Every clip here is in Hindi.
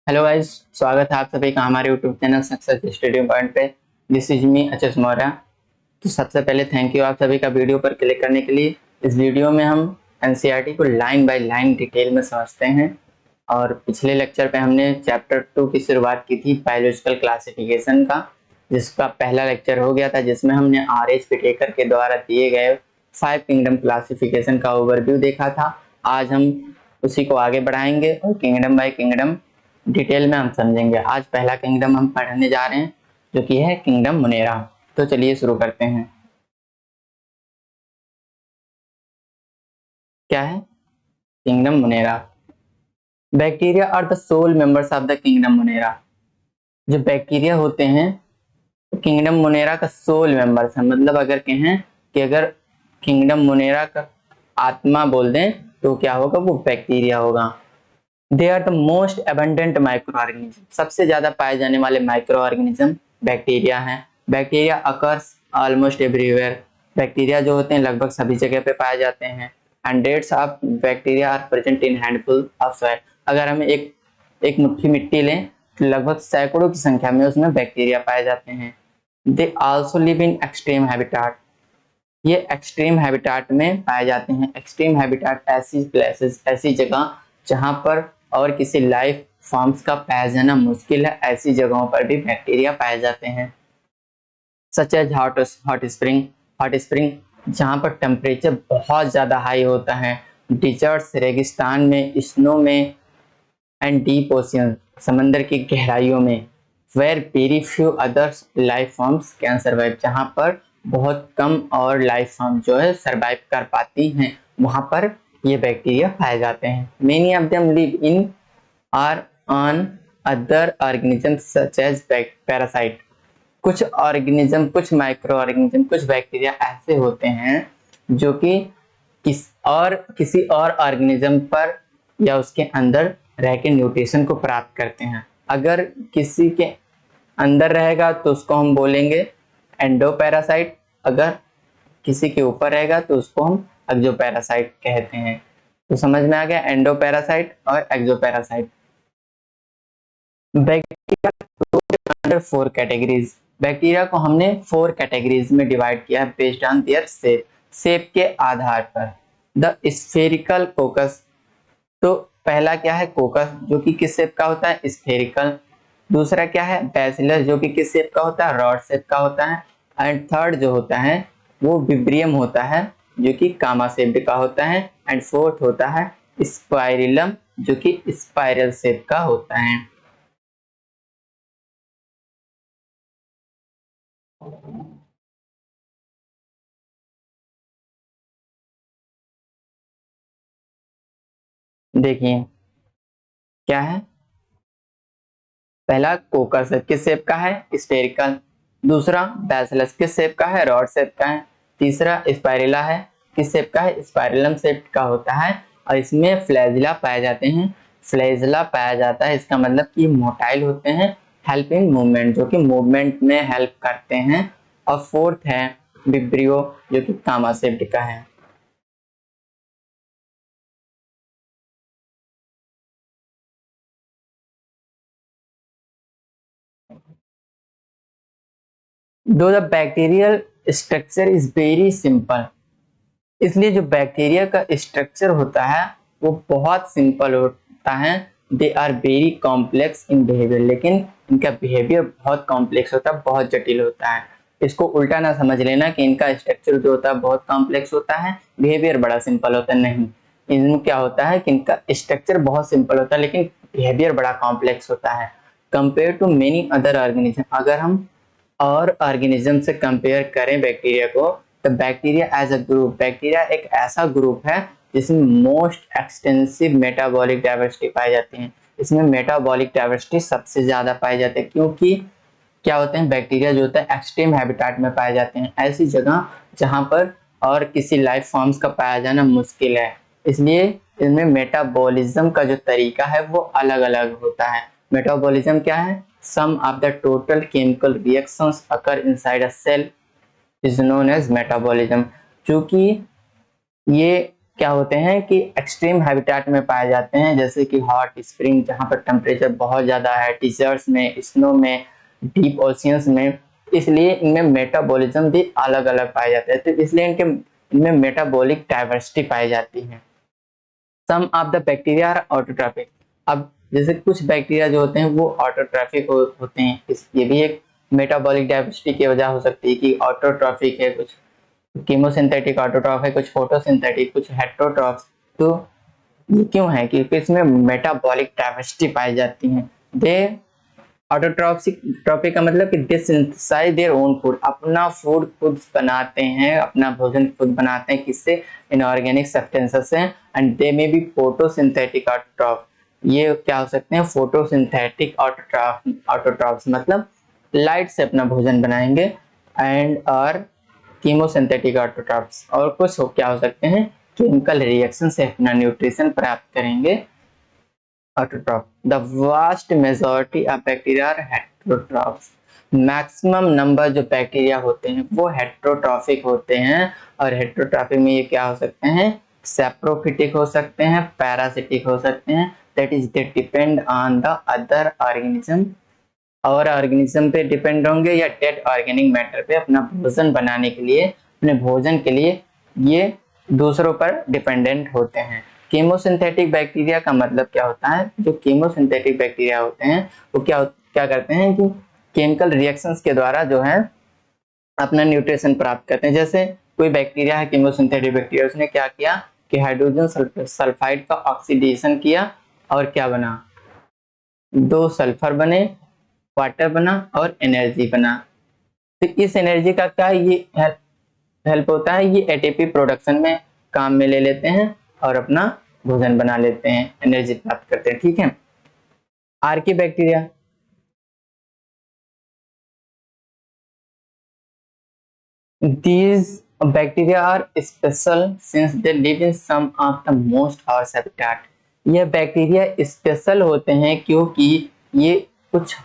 हेलो गाइस, स्वागत है आप सभी का हमारे YouTube channel success study point पे। This is me H S. Maurya. तो सबसे पहले थैंक यू आप सभी का वीडियो पर क्लिक करने के लिए। इस वीडियो में हम एनसीईआरटी को लाइन बाय लाइन डिटेल में समझते हैं। और पिछले लेक्चर पे हमने चैप्टर 2 की शुरुआत की थी बायोलॉजिकल क्लासिफिकेशन का, जिसका पहला लेक्चर हो गया था, जिसमें हमने आर.एच. पिटेकर के द्वारा दिए गए 5 किंगडम क्लासिफिकेशन का ओवरव्यू देखा था। आज हम उसी को आगे बढ़ाएंगे और किंगडम बाय किंगडम डिटेल में हम समझेंगे। आज पहला किंगडम हम पढ़ने जा रहे हैं, जो कि है किंगडम मुनेरा। तो चलिए शुरू करते हैं। क्या है kingdom Monera? Bacteria are the sole members of the kingdom Monera. जो बैक्टीरिया होते हैं तो किंगडम मुनेरा का सोल मेंबर्स है। मतलब अगर कहें कि अगर किंगडम मुनेरा का आत्मा बोल दें तो क्या होगा, वो बैक्टीरिया होगा। They are the most abundant microorganism. सबसे ज्यादा पाए जाने वाले माइक्रो ऑर्गेनिज्म बैक्टीरिया हैं। Bacteria occurs almost everywhere. Bacteria जो होते हैं लगभग सभी जगह पे पाए जाते हैं। Hundreds of bacteria are present in handful of soil. अगर हम एक मुट्ठी मिट्टी लें तो लगभग सैकड़ों की संख्या में उसमें बैक्टीरिया पाए जाते हैं। They also live in extreme habitat. ये एक्सट्रीम हैबिटाट में पाए जाते हैं। एक्सट्रीम हैबिटाट ऐसी प्लेसेस, ऐसी जगह जहां पर और किसी लाइफ फॉर्म्स का पाया जाना मुश्किल है, ऐसी जगहों पर भी बैक्टीरिया पाए जाते हैं। Such as hot spring. Hot spring जहां पर टेम्परेचर बहुत ज्यादा हाई होता है। डिजर्ट्स, रेगिस्तान में, स्नो में, एंड डीप ओशियन, समंदर की गहराइयों में। Where very few others life forms can survive. जहां पर बहुत कम और लाइफ फॉर्म जो है सर्वाइव कर पाती हैं, वहां पर ये बैक्टीरिया पाए जाते हैं। Many of them live in or on other organism such as parasite. कुछ ऑर्गेनिज्म, कुछ माइक्रो ऑर्गेनिज्म, कुछ बैक्टीरिया ऐसे होते हैं जो कि किसी और ऑर्गेनिज्म पर या उसके अंदर रह के न्यूट्रिशन को प्राप्त करते हैं। अगर किसी के अंदर रहेगा तो उसको हम बोलेंगे एंडोपैरासाइट। अगर किसी के ऊपर रहेगा तो उसको हम एक्सोपैरासाइट कहते हैं। तो समझ में आ गया एंडोपैरासाइट और exoparasite. Bacteria under 4 categories. Bacteria को हमने 4 कैटेगरीज में डिवाइड किया है based on their shape. Shape के आधार पर। The spherical coccus. तो पहला क्या है, कोकस, जो कि किस शेप का होता है, स्फेरिकल। दूसरा क्या है, बैसिलस, जो कि किस शेप का होता है, रॉड शेप का होता है। एंड थर्ड जो होता है वो विब्रियम होता है, जो कि कामा शेप का होता है। एंड फोर्थ होता है स्पाइरिलम, जो कि स्पाइरल शेप का होता है। देखिए क्या है, पहला कोकस है, किस शेप का है, स्फेरिकल। दूसरा बैसिलस, किस शेप का है, रॉड शेप का है। तीसरा स्पाइरिला है, किस शेप का है, स्पाइरलम शेप का होता है। और इसमें फ्लैजिला पाए जाते हैं। फ्लैजिला पाया जाता है, इसका मतलब कि मोटाइल होते हैं, हेल्प इन मूवमेंट, जो कि मूवमेंट में हेल्प करते हैं। और फोर्थ है विब्रियो, जो कि कामा शेप का है। दो the bacterial structure is very simple. इसलिए जो बैक्टीरिया का स्ट्रक्चर होता है वो बहुत सिंपल होता है। They are very complex in behaviour, लेकिन इनका बिहेवियर बहुत कॉम्प्लेक्स होता है, बहुत जटिल होता है। इसको उल्टा ना समझ लेना कि इनका स्ट्रक्चर जो होता है बहुत कॉम्प्लेक्स होता है, बिहेवियर बड़ा सिंपल होता है। नहीं, इनमें क्या होता है कि इनका स्ट्रक्चर बहुत सिंपल होता है लेकिन बिहेवियर बड़ा कॉम्प्लेक्स होता है compare to many other organism. अगर हम और ऑर्गेनिज्म से कंपेयर करें बैक्टीरिया को, तो bacteria as a group, bacteria एक ऐसा ग्रुप है जिसमें मोस्ट एक्सटेंसिव मेटाबॉलिक डाइवर्सिटी पाई जाती है। इसमें मेटाबॉलिक डाइवर्सिटी सबसे ज्यादा पाई जाती है, क्योंकि क्या होते हैं, बैक्टीरिया जो होता है एक्सट्रीम हैबिटाट में पाए जाते हैं, ऐसी जगह जहां पर और किसी लाइफ फॉर्म्स का पाया जाना मुश्किल है। इसलिए इनमें मेटाबॉलिज्म का जो तरीका है वो अलग अलग होता है। मेटाबॉलिज्म क्या है, सम of the total chemical reactions occur inside a cell is known as metabolism. चूंकि ये क्या होते हैं कि एक्सट्रीम हैबिटेट में पाए जाते हैं, जैसे कि हॉट स्प्रिंग जहाँ पर टेम्परेचर बहुत ज़्यादा है, डिजर्ट्स में, स्नो में, डीप ओशियंस में। इसलिए इनमें मेटाबॉलिज्म भी अलग अलग पाए जाते हैं, तो इसलिए इनमें मेटाबॉलिक डाइवर्सिटी पाई जाती है। सम of the bacteria are autotrophic. अब जैसे कुछ बैक्टीरिया जो होते हैं वो ऑटोट्रॉफिक होते हैं, ये भी एक मेटाबॉलिक डाइवर्सिटी की वजह हो सकती है कि ऑटोट्रॉफिक है, कुछ कीमोसिंथेटिक ऑटोट्रॉफ है, कुछ फोटोसिंथेटिक, कुछ हेटेरोट्रॉफ। तो ये क्यों है? क्योंकि इसमें मेटाबॉलिक डाइवर्सिटी पाई जाती है। दे ऑटोट्रॉफिक का मतलब कि दे सिंथेसाइज देयर ओन फूड, अपना फूड खुद बनाते हैं, अपना भोजन खुद बनाते हैं, किससे? इनऑर्गेनिक सब्सटेंसेस से। एंड दे में बी फोटोसिंथेटिक ऑटोट्रॉफ, ये क्या हो सकते हैं? फोटोसिंथेटिक ऑटोट्रॉफ्स मतलब लाइट से अपना भोजन बनाएंगे। एंड और कीमोसिंथेटिक ऑटोट्रॉफ्स, और कुछ क्या हो सकते हैं? केमिकल रिएक्शन से अपना न्यूट्रिशन प्राप्त करेंगे, autotroph. The vast majority of bacteria are heterotrophs. Maximum number जो बैक्टीरिया होते हैं वो हेटेरोट्रॉफिक होते हैं, और हेटेरोट्रॉफिक में ये क्या हो सकते हैं? सैप्रोफिटिक हो सकते हैं, पैरासिटिक हो सकते हैं। That is they depend on the other organism, और ऑर्गेनिज्म पे डिपेंड होंगे या डेड ऑर्गेनिक मैटर पे अपना भोजन बनाने के लिए, अपने भोजन के लिए ये दूसरों पर डिपेंडेंट होते हैं। कीमोसिंथेटिक बैक्टीरिया का मतलब क्या होता है? जो कीमोसिंथेटिक बैक्टीरिया होते हैं वो क्या करते हैं कि केमिकल रिएक्शंस के द्वारा जो है अपना न्यूट्रिशन प्राप्त करते हैं। जैसे कोई बैक्टीरिया है कीमोसिंथेटिक बैक्टीरिया, उसने क्या किया कि हाइड्रोजन सल्फाइड का ऑक्सीडेशन किया, और क्या बना? 2 सल्फर बने, वाटर बना और एनर्जी बना। तो इस एनर्जी का क्या ये हेल्प होता है? ये एटीपी प्रोडक्शन में काम में ले लेते हैं और अपना भोजन बना लेते हैं, एनर्जी प्राप्त करते हैं। ठीक है। Archie bacteria, these bacteria are special since they live in some of the most harsh habitat। ये बैक्टीरिया स्पेशल होते हैं क्योंकि ये कुछ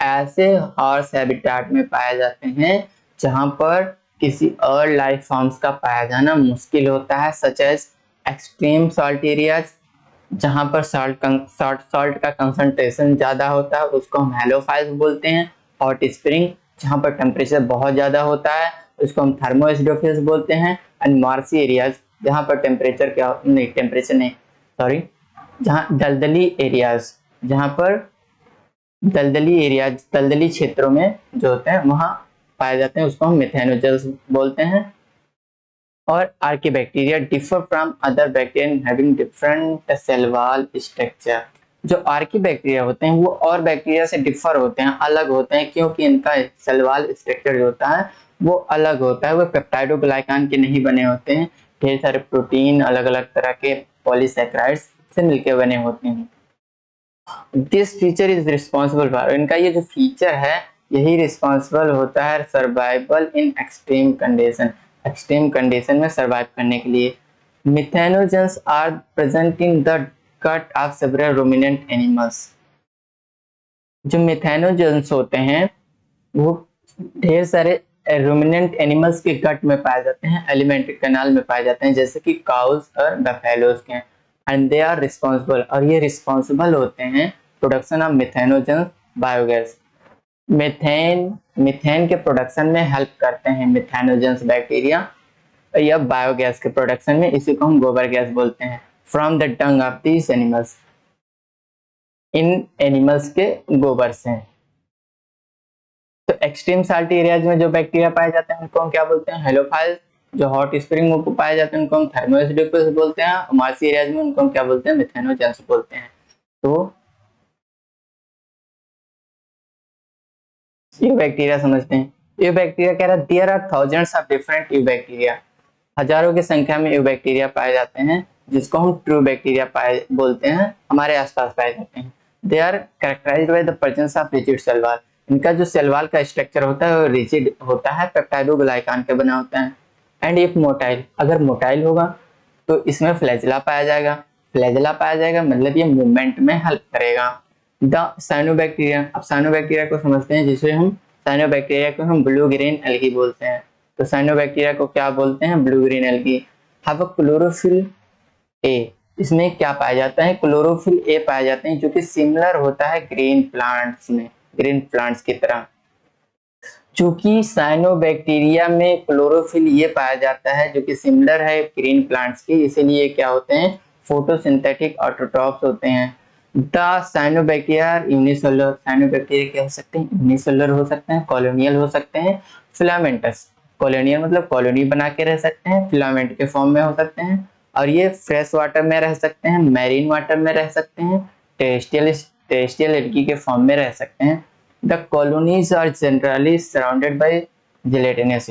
ऐसे हार्श हैबिटेट में पाए जाते हैं जहां पर किसी और लाइफ फॉर्म्स का पाया जाना मुश्किल होता है, such as extreme salt areas, जहां पर सॉल्ट का कंसंट्रेशन ज्यादा होता है उसको हम हेलोफाइल्स बोलते हैं। हॉट स्प्रिंग, जहां पर टेम्परेचर बहुत ज्यादा होता है उसको हम थर्मोएसिडोफिल्स बोलते हैं। एंड मार्सी एरियाज, जहां पर टेम्परेचर नहीं, सॉरी, जहां दलदली एरियाज, जहां पर दलदली क्षेत्रों में जो होते हैं वहां पाए जाते हैं, उसको हम मिथेनोजल्स बोलते हैं। और archaebacteria differ from other bacteria having different cell wall structure. जो आर्की बैक्टीरिया होते हैं वो और बैक्टीरिया से डिफर होते हैं, अलग होते हैं, क्योंकि इनका सेल वॉल स्ट्रक्चर जो होता है वो अलग होता है, वो पेप्टाइडोग्लाइकान के नहीं बने होते हैं, ढेर सारे प्रोटीन अलग अलग तरह के पॉलीसैकेराइड्स से मिलकर बने होते हैं। This feature is responsible for, इनका ये जो फीचर है यही रिस्पॉन्सिबल होता है survival in extreme condition, extreme condition में सर्वाइव करने के लिए। Methanogens are present in the gut of several ruminant animals. जो मिथेनोजेंस होते हैं वो ढेर सारे रूमिनेंट एनिमल्स के गट में पाए जाते हैं, एलिमेंट्री कैनाल में पाए जाते हैं, जैसे कि काउज और बफेलोज के। एंड दे आर रिस्पॉन्सिबल, और ये रिस्पॉन्सिबल होते हैं production of methanogens biogas. Methane के प्रोडक्शन में हेल्प करते हैं मिथेनोजेंस बैक्टीरिया, या बायोगैस के प्रोडक्शन में, इसी को हम गोबर गैस बोलते हैं। From the Dang of these animals, in animals के गोबर से। तो एक्सट्रीम साल्ट एरियाज में जो बैक्टीरिया पाए जाते हैं उनको हम क्या बोलते हैं? हेलोफाइल्स। जो हॉट स्प्रिंग में पाए जाते हैं उनको हम थर्मोएसिडोफिल्स बोलते हैं। मार्सी एरियाज में उनको हम क्या बोलते हैं? मिथेनोजेंस बोलते हैं। तो ये बैक्टीरिया समझते हैं। ये बैक्टीरिया कह रहा है there are thousands of different you bacteria, हजारों की संख्या में यू बैक्टीरिया पाए जाते हैं, जिसको हम ट्रू बैक्टीरिया पाए बोलते हैं, हमारे आसपास पाए जाते हैं। They are characterised by the presence of rigid cell wall, इनका जो सेल वॉल का स्ट्रक्चर होता है वो रिजिड होता है, पेप्टाइडोग्लाइकान के बना होता है। एंड इफ मोटाइल, अगर मोटाइल होगा तो इसमें फ्लैजेला पाया जाएगा, फ्लैजेला पाया जाएगा मतलब ये मूवमेंट में हेल्प करेगा। द साइनोबैक्टीरिया, अब साइनोबैक्टीरिया को समझते हैं, जिसे हम साइनोबैक्टीरिया को हम ब्लू ग्रीन एल्गी बोलते हैं। तो साइनोबैक्टीरिया को क्या बोलते हैं? Blue green algae. Have a chlorophyll a, इसमें क्या पाया जाता है, क्लोरोफिल ए पाया जाते हैं, जो कि सिमिलर होता है ग्रीन प्लांट्स में, ग्रीन प्लांट्स की तरह। चूंकि साइनोबैक्टीरिया में क्लोरोफिल ये पाया जाता है जो कि सिमिलर है ग्रीन प्लांट्स की, इसीलिए क्या होते हैं, फोटोसिंथेटिक ऑटोट्रॉप्स होते हैं। द साइनोबैक्टीरिया यूनिसेलुलर, साइनोबैक्टीरिया क्या हो सकते हैं, यूनिसेलुलर हो सकते हैं, कॉलोनियल हो सकते हैं, फिलामेंटस, कॉलोनियल मतलब कॉलोनी बना के रह सकते हैं, फिलामेंट के फॉर्म में हो सकते हैं, और ये फ्रेश वाटर में रह सकते हैं, मैरीन वाटर में रह सकते हैं, टेरेस्ट्रियल टेरेस्ट्रियल एल्गी के फॉर्म में रह सकते हैं। The colonies are generally surrounded by gelatinous.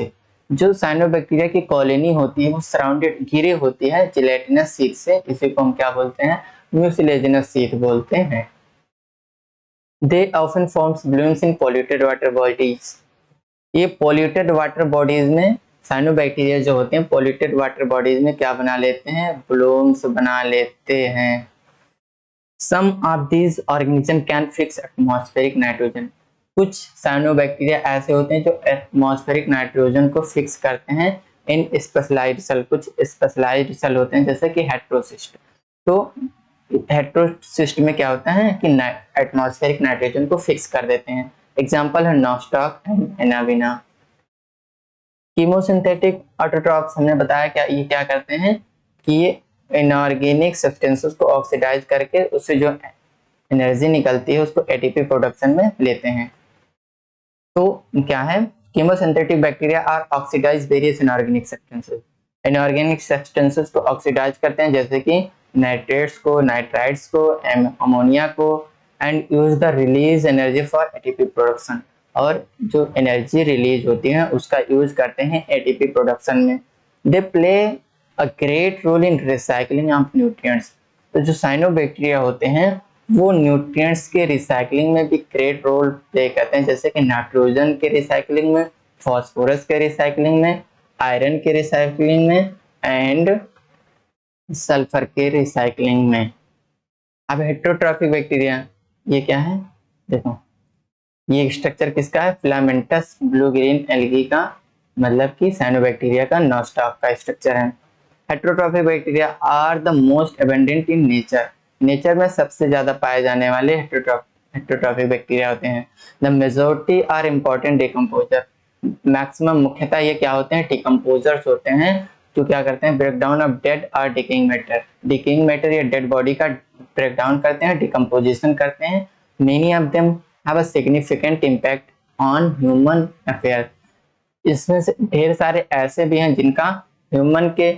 जो साइनोबैक्टीरिया की कॉलोनी होती है वो सराउंडेड, घिरी होती है जिलेटिनस शीट से, इसी को हम क्या बोलते हैं, म्यूसिलेजिनस शीट बोलते हैं। They often forms blooms in polluted water bodies. ये पॉल्यूटेड वाटर बॉडीज में साइनोबैक्टीरिया जो होते हैं पॉल्यूटेड वाटर बॉडीज में क्या बना लेते हैं, ब्लूम्स बना लेते हैं। Some of these organisms can fix atmospheric nitrogen। कुछ साइनोबैक्टीरिया ऐसे होते हैं जो एटमॉस्फेरिक नाइट्रोजन को फिक्स करते हैं इन स्पेशलाइज्ड सेल। कुछ स्पेशलाइज्ड सेल होते हैं जैसे कि हेट्रोसिस्ट। तो हेट्रोसिस्ट में क्या होता है कि एटमॉस्फेरिक नाइट्रोजन को फिक्स कर देते हैं। एग्जांपल है नॉस्टॉक एंड एनाविना। कीमोसिंथेटिक ऑटोट्रॉप्स हमने बताया क्या, ये क्या करते हैं कि ये इनऑर्गेनिक सब्सटेंसेस को ऑक्सीडाइज करके उससे जो एनर्जी निकलती है उसको एटीपी प्रोडक्शन में लेते हैं। तो क्या है, chemosynthetic bacteria are oxidise various inorganic substances. Inorganic substances को ऑक्सीडाइज करते हैं जैसे कि नाइट्रेट्स को, नाइट्राइड्स को, अमोनिया को, and use the release energy for ATP production. और जो एनर्जी रिलीज होती है उसका यूज करते हैं एटीपी प्रोडक्शन में। They play a great role in recycling of nutrients. तो जो साइनोबैक्टीरिया होते हैं वो न्यूट्रिएंट्स के रिसाइकलिंग में भी ग्रेट रोल प्ले करते हैं, जैसे कि नाइट्रोजन के रिसाइकलिंग में, फास्फोरस के रिसाइकलिंग में, आयरन के रिसाइकलिंग में, एंड सल्फर के रिसाइकलिंग में। अब हेट्रोट्रॉफिक बैक्टीरिया ये क्या है, देखो ये स्ट्रक्चर किसका है, फिलामेंटस ब्लू ग्रीन एल्गी का, मतलब कि साइनोबैक्टीरिया का नॉस्टॉक का स्ट्रक्चर है। Heterotrophic bacteria are the most abundant in nature. Nature में सबसे ज्यादा पाए जाने वाले हेट्रोट्रॉफिक बैक्टीरिया होते हैं। The majority are important decomposer. Maximum मुख्यतः ये क्या होते हैं, डिकम्पोजर्स होते हैं, जो क्या करते हैं, ब्रेक डाउन ऑफ डेड और डिकेइंग मैटर। डिकेइंग मैटर या डेड बॉडी का ब्रेक डाउन करते हैं, डिकम्पोजिशन करते हैं। Many of them have a significant impact on human affair. इसमें से ढेर सारे ऐसे भी हैं जिनका ह्यूमन के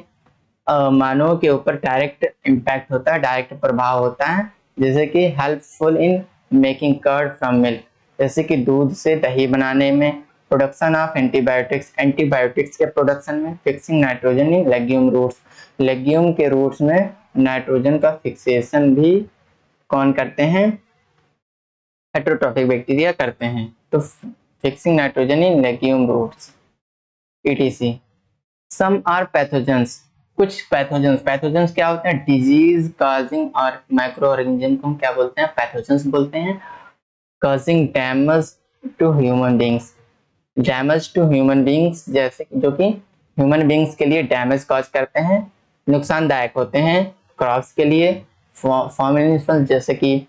मानव के ऊपर डायरेक्ट इम्पैक्ट होता है, डायरेक्ट प्रभाव होता है। जैसे कि helpful in making curd from milk, जैसे कि दूध से दही बनाने में, प्रोडक्शन ऑफ एंटीबायोटिक्स, एंटीबायोटिक्स के प्रोडक्शन में, fixing nitrogen in legume roots, legume के रूट्स में नाइट्रोजन का फिक्सेशन भी कौन करते हैं, हेट्रोट्रॉफिक बैक्टीरिया करते हैं। तो fixing nitrogen in legume roots etc। Some are pathogens. कुछ पैथोजेंस, पैथोजेंस क्या होते हैं, डिजीज काजिंग और माइक्रो ऑर्गेनिज्म को हम क्या बोलते हैं, पैथोजेंस बोलते हैं। Causing damage to human beings, damage to human beings, जैसे जो कि ह्यूमन बींग्स के लिए डैमेज कॉज करते हैं, नुकसानदायक होते हैं क्रॉप्स के लिए, फार्म एनिमल्स जैसे कि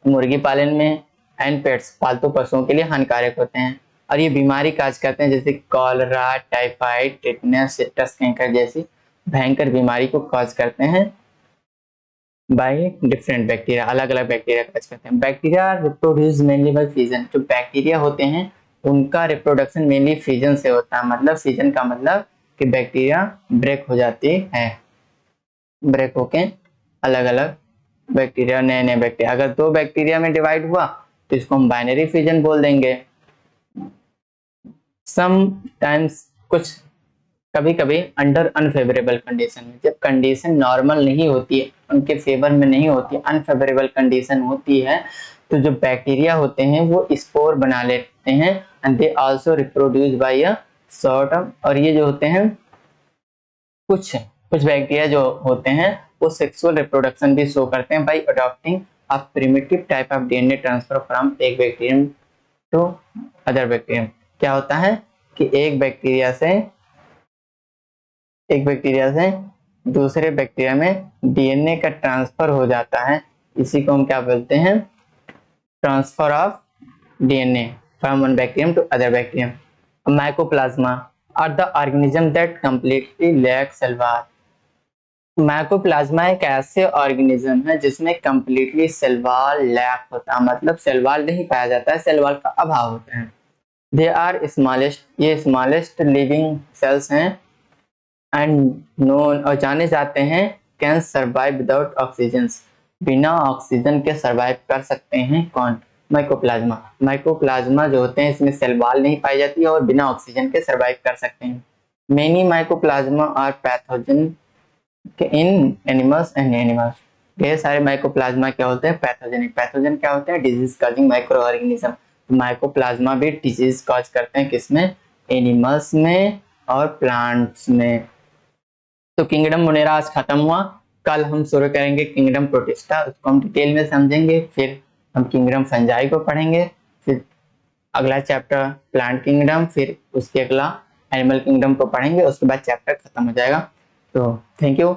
मुर्गी पालन में, एंड पेट्स पालतू पशुओं के लिए हानिकारक होते हैं। और ये बीमारी काज करते हैं जैसे cholera, typhoid, tetanus, citrus canker जैसी भयंकर बीमारी को कॉज करते हैं बाय डिफरेंट बैक्टीरिया, अलग अलग बैक्टीरिया कॉज करते हैं। Bacteria reproduce mainly by fission. जो बैक्टीरिया होते हैं उनका रिप्रोडक्शन मेनली फिजन से होता है। मतलब फिजन का मतलब कि बैक्टीरिया ब्रेक हो जाती है, ब्रेक होके अलग अलग बैक्टीरिया, नए नए बैक्टीरिया। अगर दो बैक्टीरिया में डिवाइड हुआ तो इसको हम बाइनरी फिजन बोल देंगे। समटाइम्स कुछ कभी कभी अंडर अनफेवरेबल कंडीशन में, जब कंडीशन नॉर्मल नहीं होती है, उनके फेवर में नहीं होती, अनफेवरेबल कंडीशन होती है, तो जो बैक्टीरिया होते हैं वो स्पोर बना लेते हैं and they also reproduce by a sort of. और ये जो होते हैं कुछ कुछ बैक्टीरिया जो होते हैं वो सेक्सुअल रिप्रोडक्शन भी शो करते हैं bye adopting a primitive type of DNA transfer from एक बैक्टीरियम टू अदर बैक्टीरियम। क्या होता है कि एक बैक्टीरिया से दूसरे बैक्टीरिया में डीएनए का ट्रांसफर हो जाता है, इसी को हम क्या बोलते हैं, transfer of DNA from one bacterium to other bacterium. Mycoplasma are the organism that completely lack cell wall. Mycoplasma एक ऐसे ऑर्गेनिज्म है जिसमें कंप्लीटली सेल वॉल लैक होता है, मतलब सेल वॉल नहीं पाया जाता है, सेल वॉल का अभाव होता है। दे आर स्मॉलेस्ट, ये स्मॉलेस्ट लिविंग सेल्स हैं एंड नोन, और जाने जाते हैं, कैन सर्वाइव विदाउट ऑक्सीजन, बिना ऑक्सीजन के सर्वाइव कर सकते हैं। कौन? माइकोप्लाज्मा। माइकोप्लाज्मा जो होते हैं इसमें सेल वॉल नहीं पाई जाती है और बिना ऑक्सीजन के सर्वाइव कर सकते हैं। Many mycoplasma are pathogen in animals and animals. ढेर सारे माइकोप्लाज्मा क्या होते हैं? पैथोजेनिक। पैथोजन क्या होते हैं? Disease causing micro organism. Mycoplasma भी डिजीज कॉज करते हैं, किसमें? एनिमल्स में और प्लांट्स में। तो किंगडम मोनेरा आज खत्म हुआ, कल हम शुरू करेंगे किंगडम प्रोटिस्टा, उसको हम डिटेल में समझेंगे, फिर हम किंगडम फंजाई को पढ़ेंगे, फिर अगला चैप्टर प्लांट किंगडम, फिर उसके अगला एनिमल किंगडम को पढ़ेंगे, उसके बाद चैप्टर खत्म हो जाएगा। तो थैंक यू।